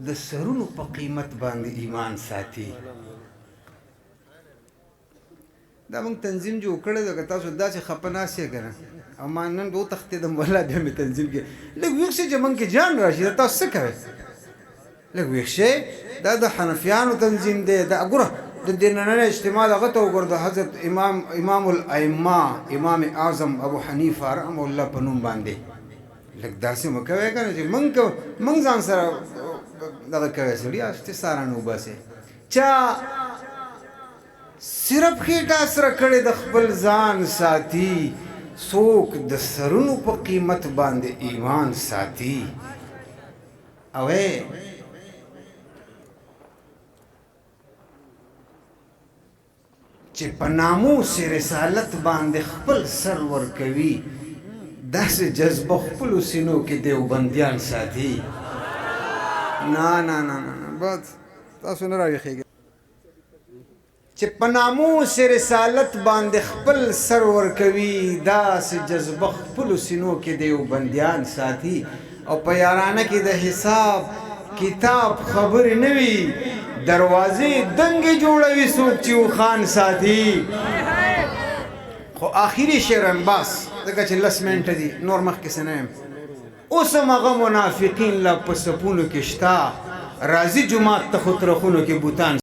د سرونو په قیمت باندې ایمان ساتي. دا موږ تنظیم جوړ کړی دی، که تاسو داسې خفه ناست یې که نه، او ما نن وتښتېدم والله بیا مې تنظیم کې لږ ویښ شئ چې موږ کې جان راشي. دا تاسو څه کوئ؟ لږ ویښ شئ. دا د حنفیانو تنظیم دی. دا ګوره د دې نننۍ اجتماع دغه ته وګوره، د حضرت امام الائمه امام اعظم ابو حنیفه رحمه الله په نوم باندې. لږ داسې مه کوئ که نه چې موږ ځان سره دغه کوئ. سړي اختصاران وباسئ. چا صرف خېټه سره کړې د خپل ځان ساتي، څوک د سرونو په قیمت باندې ایمان ساتي. او چې په ناموس رسالت باندې خپل سر ورکوي، داسې جذبه خپلو سینو کې دیوبندیان ساتي. نه نه نه نه بس تاسو نه راویښېږئ. چې په ناموس رسالت باندې خپل سر ورکوي، داسې جذبه خپلو سینو کې دیوبندیان ساتي. او په یارانه کې د حساب کتاب خبرې نه وي، دروازې دنګې جوړوي څوک چې خان ساتي. خو آخري شعر بس ځکه چې 10 منټه دي، نور مخکې څه نه یم. اوس هم هغه منافقین لا په سپونو کې شته، راځي جومات ته خو ترخونو کې بوتان